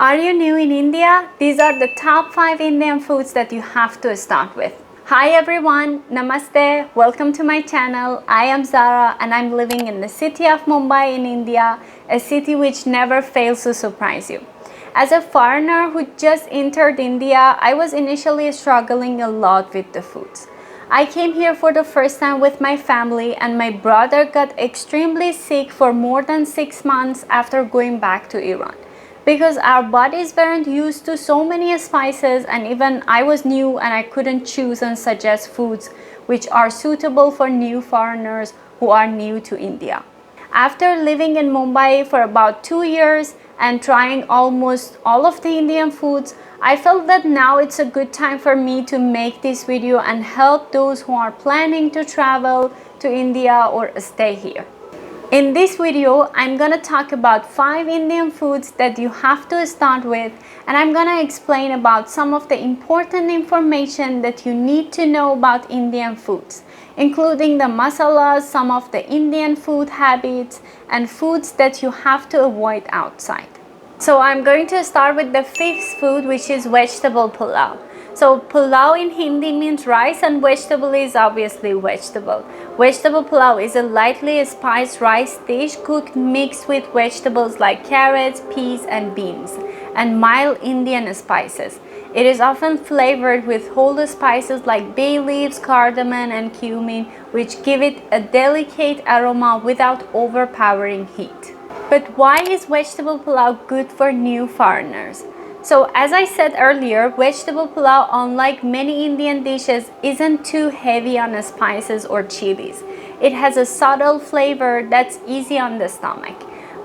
Are you new in India? These are the top 5 Indian foods that you have to start with. Hi everyone, Namaste, welcome to my channel. I am Zara and I'm living in the city of Mumbai in India, a city which never fails to surprise you. As a foreigner who just entered India, I was initially struggling a lot with the foods. I came here for the first time with my family and my brother got extremely sick for more than 6 months after going back to Iran. Because our bodies weren't used to so many spices, and even I was new and I couldn't choose and suggest foods which are suitable for new foreigners who are new to India. After living in Mumbai for about 2 years and trying almost all of the Indian foods, I felt that now it's a good time for me to make this video and help those who are planning to travel to India or stay here. In this video, I'm gonna talk about 5 Indian foods that you have to start with, and I'm gonna explain about some of the important information that you need to know about Indian foods, including the masalas, some of the Indian food habits, and foods that you have to avoid outside. So I'm going to start with the 5th food, which is vegetable pulao. So pulao in Hindi means rice and vegetable is obviously vegetable. Vegetable pulao is a lightly spiced rice dish cooked mixed with vegetables like carrots, peas and beans and mild Indian spices. It is often flavored with whole spices like bay leaves, cardamom and cumin, which give it a delicate aroma without overpowering heat. But why is vegetable pulao good for new foreigners? So as I said earlier, vegetable pulao, unlike many Indian dishes, isn't too heavy on spices or chilies. It has a subtle flavor that's easy on the stomach.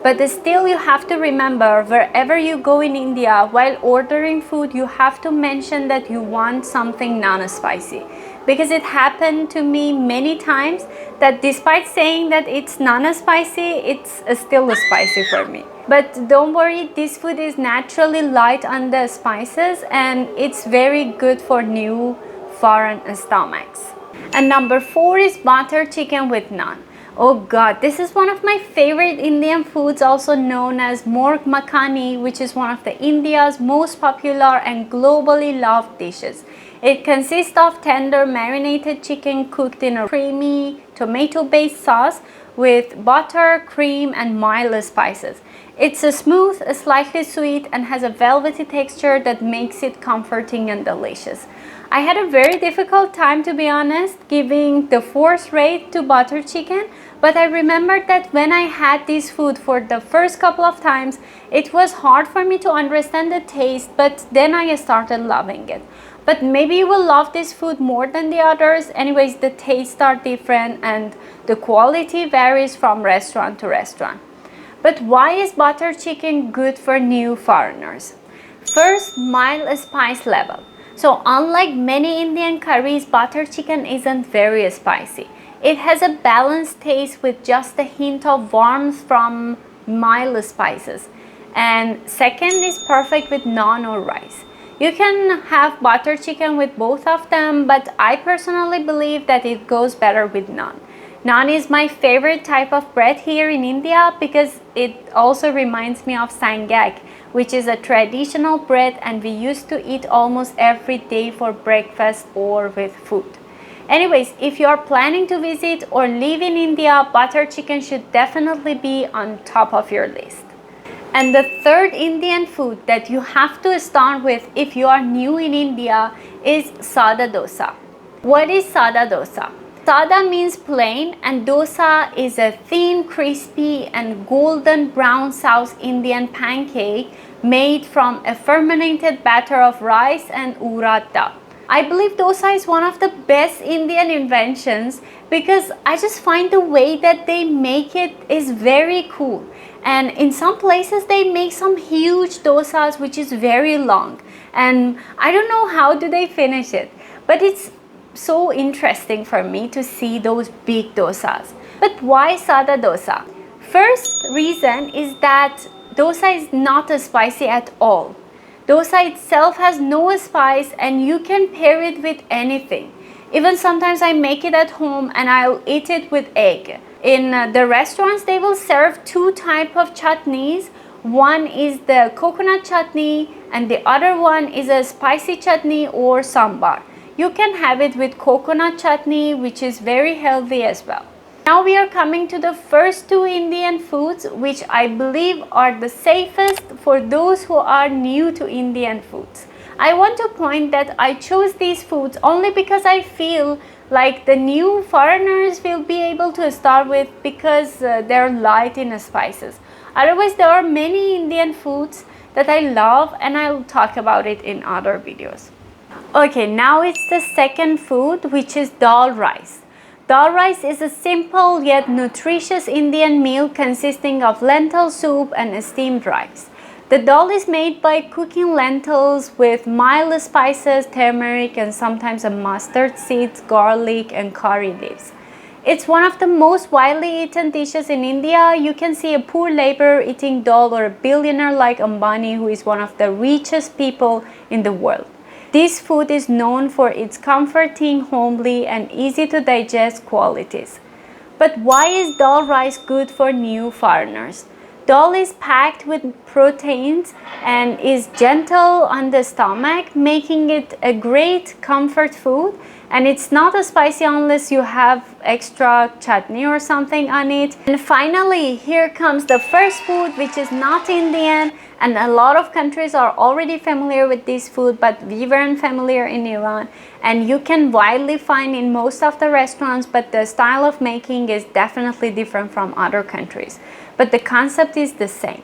But still, you have to remember, wherever you go in India, while ordering food, you have to mention that you want something non-spicy. Because it happened to me many times that despite saying that it's non-spicy, it's still spicy for me. But don't worry, this food is naturally light on the spices and it's very good for new foreign stomachs. And number 4 is butter chicken with naan. Oh god, this is one of my favorite Indian foods, also known as morg makhani, which is one of the India's most popular and globally loved dishes. It consists of tender marinated chicken cooked in a creamy tomato-based sauce with butter, cream and mild spices. It's a smooth, slightly sweet and has a velvety texture that makes it comforting and delicious. I had a very difficult time, to be honest, giving the 4th rate to butter chicken, but I remembered that when I had this food for the first couple of times, it was hard for me to understand the taste, but then I started loving it. But maybe you will love this food more than the others. Anyways, the tastes are different and the quality varies from restaurant to restaurant. But why is butter chicken good for new foreigners? First, mild spice level. So unlike many Indian curries, butter chicken isn't very spicy. It has a balanced taste with just a hint of warmth from mild spices. And second is perfect with naan or rice. You can have butter chicken with both of them, but I personally believe that it goes better with naan. Naan is my favorite type of bread here in India because it also reminds me of sangak, which is a traditional bread and we used to eat almost every day for breakfast or with food. Anyways, if you are planning to visit or live in India, butter chicken should definitely be on top of your list. And the 3rd Indian food that you have to start with if you are new in India is sada dosa. What is sada dosa? Sada means plain and dosa is a thin, crispy and golden brown South Indian pancake made from a fermented batter of rice and urad dal. I believe dosa is one of the best Indian inventions because I just find the way that they make it is very cool. And in some places they make some huge dosas which is very long. And I don't know how do they finish it. But it's so interesting for me to see those big dosas. But why sada dosa? First reason is that dosa is not spicy at all. Dosa itself has no spice and you can pair it with anything. Even sometimes I make it at home and I'll eat it with egg. In the restaurants, they will serve 2 types of chutneys. One is the coconut chutney and the other one is a spicy chutney or sambar. You can have it with coconut chutney, which is very healthy as well. Now we are coming to the first two Indian foods, which I believe are the safest for those who are new to Indian foods. I want to point that I chose these foods only because I feel like the new foreigners will be able to start with because they're light in spices. Otherwise, there are many Indian foods that I love and I'll talk about it in other videos. Okay, now it's the second food, which is dal rice. Dal rice is a simple yet nutritious Indian meal consisting of lentil soup and steamed rice. The dal is made by cooking lentils with mild spices, turmeric, and sometimes a mustard seeds, garlic, and curry leaves. It's one of the most widely eaten dishes in India. You can see a poor laborer eating dal or a billionaire like Ambani, who is one of the richest people in the world. This food is known for its comforting, homely, and easy to digest qualities. But why is dal rice good for new foreigners? Dal is packed with proteins and is gentle on the stomach, making it a great comfort food. And it's not spicy unless you have extra chutney or something on it. And finally, here comes the first food, which is not Indian, and a lot of countries are already familiar with this food, but we weren't familiar in Iran. And you can widely find in most of the restaurants, but the style of making is definitely different from other countries. But the concept is the same.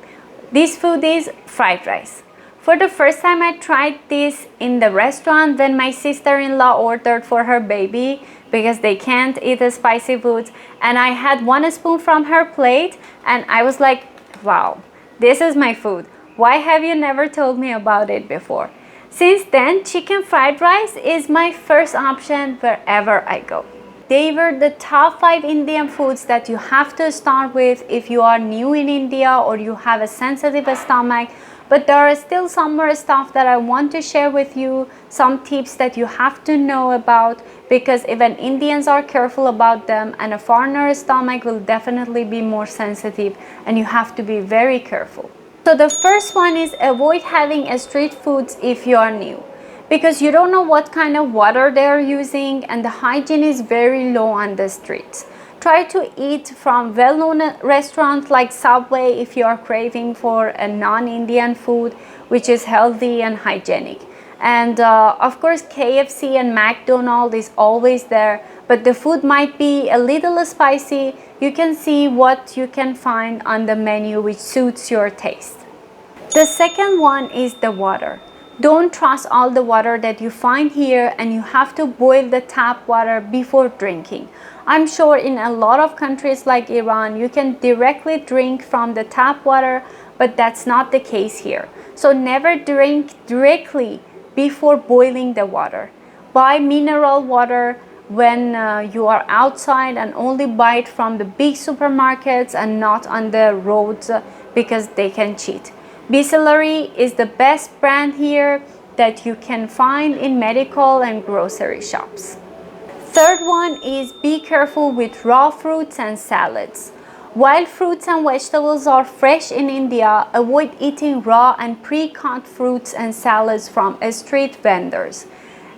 This food is fried rice. For the first time, I tried this in the restaurant when my sister-in-law ordered for her baby because they can't eat the spicy foods. And I had 1 spoon from her plate and I was like, wow, this is my food. Why have you never told me about it before? Since then, chicken fried rice is my first option wherever I go. They were the top 5 Indian foods that you have to start with if you are new in India or you have a sensitive stomach. But there are still some more stuff that I want to share with you, some tips that you have to know about, because even Indians are careful about them and a foreigner's stomach will definitely be more sensitive and you have to be very careful. So the first one is avoid having street foods if you are new, because you don't know what kind of water they are using and the hygiene is very low on the streets. Try to eat from well-known restaurants like Subway if you are craving for a non-Indian food which is healthy and hygienic. And of course, KFC and McDonald's is always there, but the food might be a little spicy. You can see what you can find on the menu which suits your taste. The second one is the water. Don't trust all the water that you find here, and you have to boil the tap water before drinking. I'm sure in a lot of countries like Iran, you can directly drink from the tap water, but that's not the case here. So never drink directly before boiling the water. Buy mineral water when you are outside and only buy it from the big supermarkets and not on the roads because they can cheat. Bisleri is the best brand here that you can find in medical and grocery shops. Third one is be careful with raw fruits and salads. While fruits and vegetables are fresh in India, avoid eating raw and pre-cut fruits and salads from street vendors.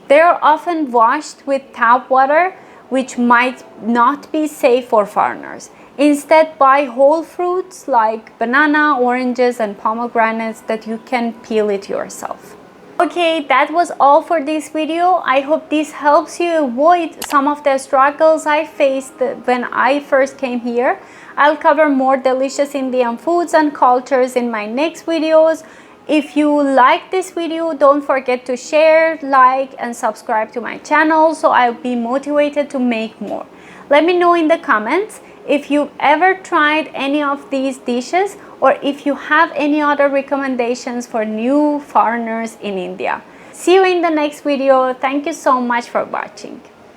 They are often washed with tap water, which might not be safe for foreigners. Instead, buy whole fruits like banana, oranges, and pomegranates that you can peel it yourself. Okay, that was all for this video. I hope this helps you avoid some of the struggles I faced when I first came here. I'll cover more delicious Indian foods and cultures in my next videos. If you like this video, don't forget to share, like, and subscribe to my channel so I'll be motivated to make more. Let me know in the comments if you've ever tried any of these dishes or if you have any other recommendations for new foreigners in India. See you in the next video. Thank you so much for watching.